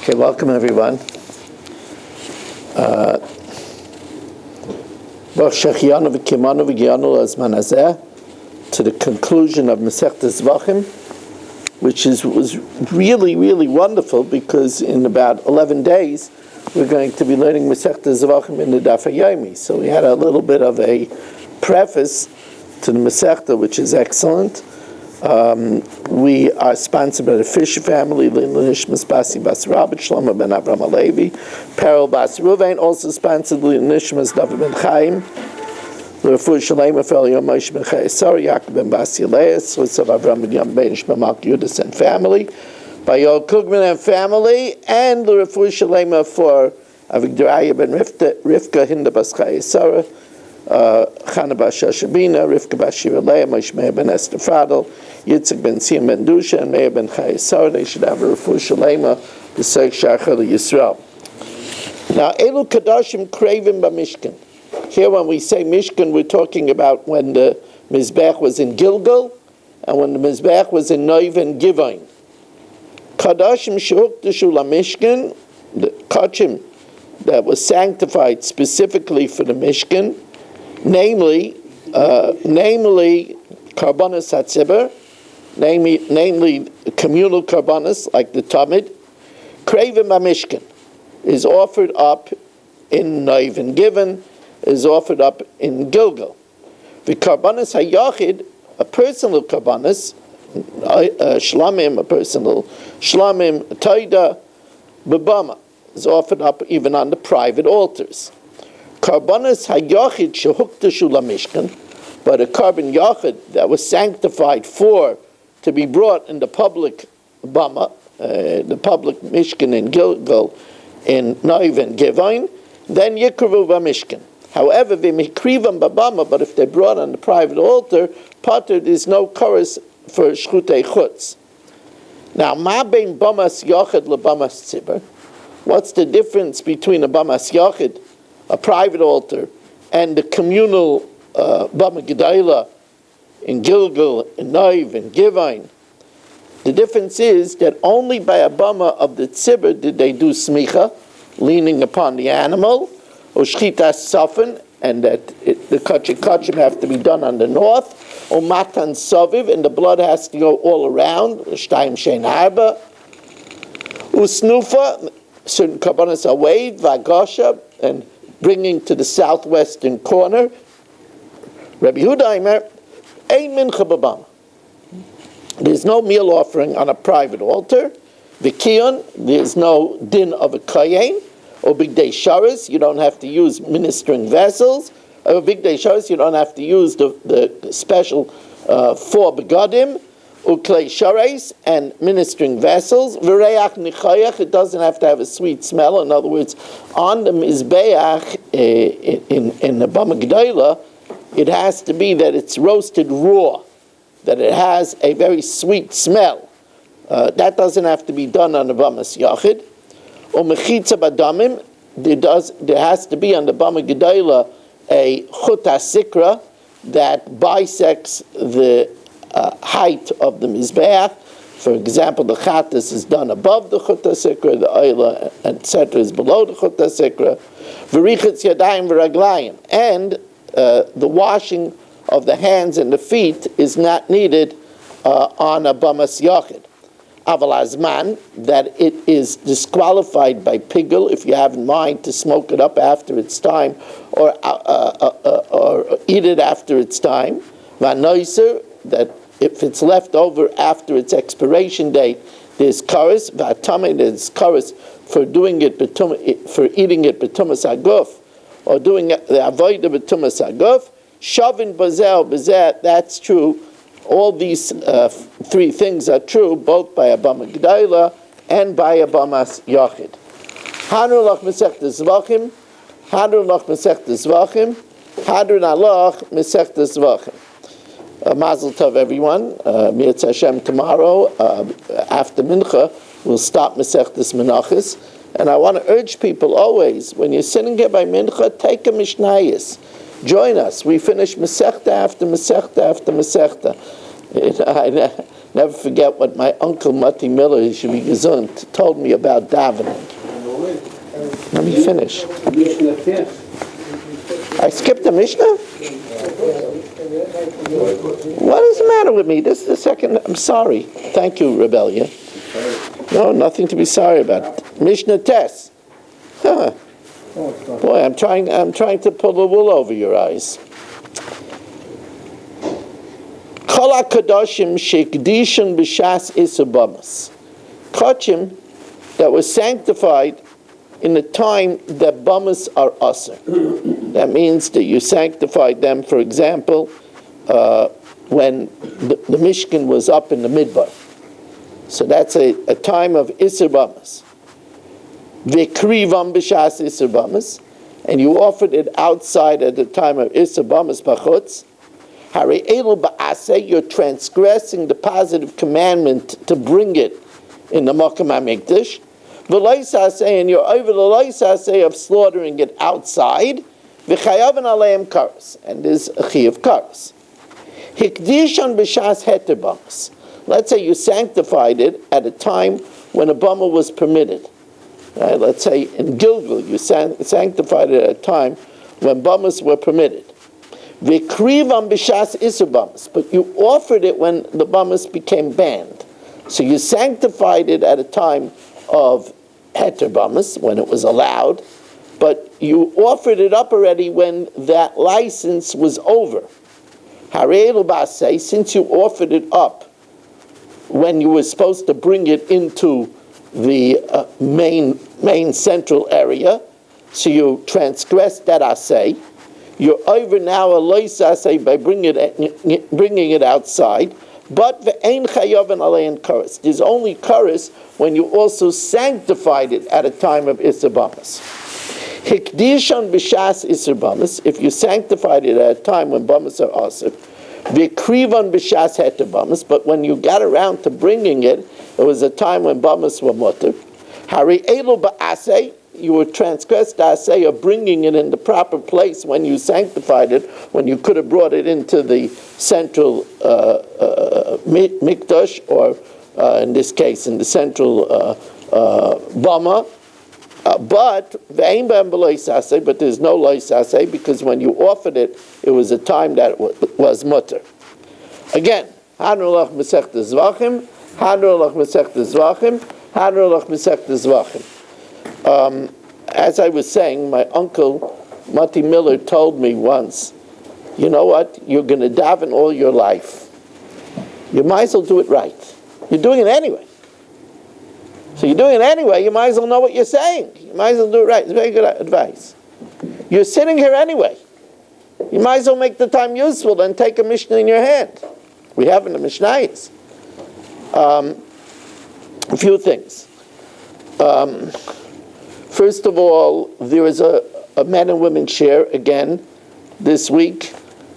Okay, welcome everyone. To the conclusion of Masechtas Zevachim, which was really, really wonderful, because in about 11 days we're going to be learning Masechtas Zevachim in the Daf Yomis. So we had a little bit of a preface to the Masechta, which is excellent. We are sponsored by the Fisher family, Nishmas Basi Bas Rabbi, Shlomo ben Avram Alevi, Perel Bas Ruvain, also sponsored by Nishmas David ben Chaim, L'Refuah Shalema for Yomis ben Chayesar, Yaakov ben Basi Leis, L'Tzav Avram ben Yom ben Shmamak Yudas and family, by Yoel Kugman and family, and L'Refuah Shalema for Avigdoraya ben Rivka Hinda Bas Chayesar, Chana Bas Shashabina, Rivka Bas Shira Leah, Moshe Meir ben Esther Fadel, Yitzchak ben Sim ben Dusha, and Meir ben Chayesar. They should have a Refuah Shalema, the Seik Shachar Yisrael. Now, Elu Kadashim Kravim B'Mishkan. Here, when we say Mishkan, we're talking about when the Mizbech was in Gilgal, and when the Mizbech was in Noiv and Givain. Kadashim Shehuktashu LaMishkan, the Kachim that was sanctified specifically for the Mishkan, namely Karbanas HaTzibur, namely communal Karbanas, like the Tamid. Kravim HaMishkan is offered up in Noiv and Givan, is offered up in Gilgal. The Karbanas HaYachid, a personal Karbanas, Shlamim, a personal Shlamim, Taida, B'Bama, is offered up even on the private altars. Karbanas HaYachid Shehuktashu LaMishkan, but a carbon Yachid that was sanctified to be brought in the public Bama, the public Mishkan in Gilgal, in Noiv and Givain, then Yikravu B'Mishkan. However, V'Mikrivam B'Bama, but if they brought on the private altar, Pater, there's no chorus for Shchutei Chutz. Now, Ma Bein Bamas Yachid LeBamas Tzibur, what's the difference between a Bamas Yachid, a private altar, and the communal Bama Gedaila in Gilgal, in Noiv, and Givain? The difference is that only by a Bama of the Tzibur did they do Smicha, leaning upon the animal, or Shchitas Safin, and that the Kachim have to be done on the north, or Matan Saviv, and the blood has to go all around, Shtayim Shein Arba, Usnufa, certain Karbanas are waved, Vagasha, and bringing to the southwestern corner. Rabbi Yehuda Aimer, Ein Mincha B'Bama. There's no meal offering on a private altar. V'Kiyon, there's no din of a Kayin. Or Big Day Sharis, you don't have to use ministering vessels. Or Big Day Sharis, you don't have to use the special 4 begadim, or Klei Sharis, and ministering vessels. V'Reach Nichayach, it doesn't have to have a sweet smell. In other words, on the Mizbeach in the Bama G'dayla, it has to be that it's roasted raw, that it has a very sweet smell. That doesn't have to be done on the Bamas Yachid. Or Mechitza Badamim, there has to be on the Bama Gedaila a Chuta Sikra that bisects the height of the Mizbeach. For example, the Chatas is done above the Chuta Sikra, the Oila, etc. is below the Chuta Sikra. V'richetz Yadayim V'raglayim. And the washing of the hands and the feet is not needed on a Bamas Yachid. Aval Azman, that it is disqualified by Pigul if you have in mind to smoke it up after its time or eat it after it's time. Vanoiser, that if it's left over after its expiration date, there's kares. Vatame, there's kares for doing it, for eating it betumas aguf, or doing the avodah betumas aguf. Shavin bazel, that's true. All these 3 things are true, both by a Bama G'dayla and by a Bamas Yachid. Hadron lach Masechtas Zevachim, Hadron lach Masechtas Zevachim, Hadron alach Masechtas Zevachim. Mazel tov, everyone. Mirz Hashem, tomorrow, after Mincha, we'll stop Masechtas Menachos. And I want to urge people always, when you're sitting here by Mincha, take a Mishnayos. Join us. We finish Masechta after Masechta after Masechta. Never forget what my uncle Mati Miller, he should be gesund, told me about davening. Let me finish. I skipped the Mishnah? What is the matter with me? This is the second. I'm sorry. Thank you, Rebellia. No, nothing to be sorry about. Mishnah Tess. Huh. Boy, I'm trying to pull the wool over your eyes. Kol HaKadoshim shekdishon b'shas isabamas. Kachim that was sanctified in the time that bamas are aser. That means that you sanctified them, for example, when the Mishkan was up in the Midbar. So that's a time of iser bamas. V'krivam b'shas iser bamas, and you offered it outside at the time of iser bamas b'chutz. Hari elu ba'aseh, you're transgressing the positive commandment to bring it in the Makam HaMikdash. V'loisaseh, and you're over the loisaseh of slaughtering it outside. V'chayavan aleim karas, and there's a chi of karas. Hikdishon b'shas heter bamas. Let's say you sanctified it at a time when a bama was permitted. Right? Let's say in Gilgal you sanctified it at a time when bamas were permitted. V'krivam b'shas iser bamas, but you offered it when the bamas became banned. So you sanctified it at a time of heter bamas, when it was allowed, but you offered it up already when that license was over. Harei l'basei, since you offered it up when you were supposed to bring it into the main central area, so you transgressed that asay. You're over now a lois asay by bringing it outside. But ve'ein chayav and alein karas. There's only karas when you also sanctified it at a time of iser bamas. Hikdishon b'shas iser bamas. If you sanctified it at a time when bamas are aser. V'krivan b'shas heter bamas. But when you got around to bringing it, it was a time when bamas were mutter. Hari elu ba'aseh, you were transgressed the aseh of bringing it in the proper place when you sanctified it, when you could have brought it into the central mikdash, or in this case, in the central bama. But there's no lois aseh, because when you offered it, it was a time that was mutter. Again, Hanrulach Masechta Zevachim, Hanrulach Masechta Zevachim, Hanrulach Masechta Zevachim. As I was saying, my uncle Mati Miller told me once, you know what, you're going to daven all your life. You might as well do it right. You're doing it anyway. So you're doing it anyway, you might as well know what you're saying. You might as well do it right. It's very good advice. You're sitting here anyway. You might as well make the time useful and take a Mishnah in your hand. We have in the Mishnayos. A few things. First of all, there is a men and women share again this week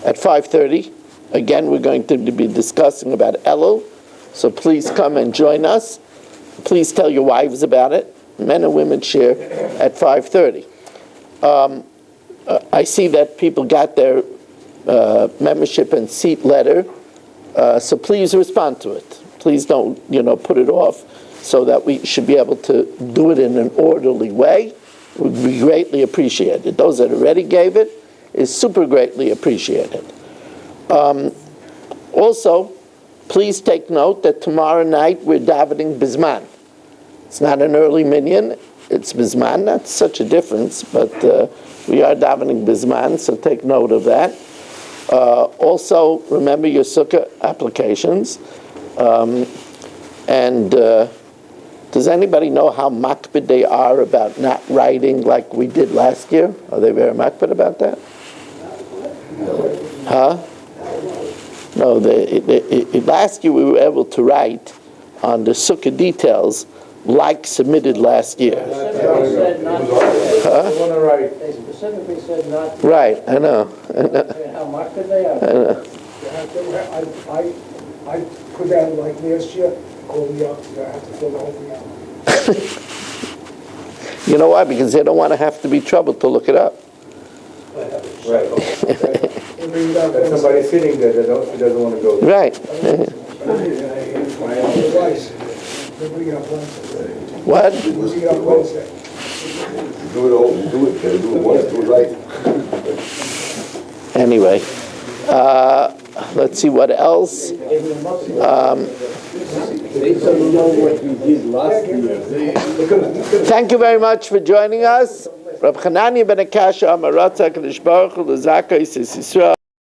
at 5:30. Again, we're going to be discussing about Elul, so please come and join us. Please tell your wives about it. Men and women share at 5:30. I see that people got their membership and seat letter, so please respond to it. Please don't, put it off, so that we should be able to do it in an orderly way. It would be greatly appreciated. Those that already gave it is super greatly appreciated. Also, please take note that tomorrow night we're davening Bizman. It's not an early minyan, it's Bizman. Not such a difference, but we are davening Bizman, so take note of that. Also, remember your sukkah applications. Does anybody know how makpid they are about not writing like we did last year? Are they very makpid about that? Huh? No, last year we were able to write on the sukkah details like submitted last year. Huh? They specifically said not to. Right, I know. How makpid they are. I know. I put that like last year, call me up, I have to fill the whole thing out. You know why? Because they don't want to have to be troubled to look it up. Right. There's somebody sitting there that doesn't want to go. Right. Rice. They're bringing up Wednesday. What? They're bringing up Wednesday. Do it all, do it once, do it right. Anyway, let's see what else. Thank you very much for joining us. Rab Chananya ben Akasha Amaratza Kadosh Baruch Hu L'Zakei Sis Yisrael.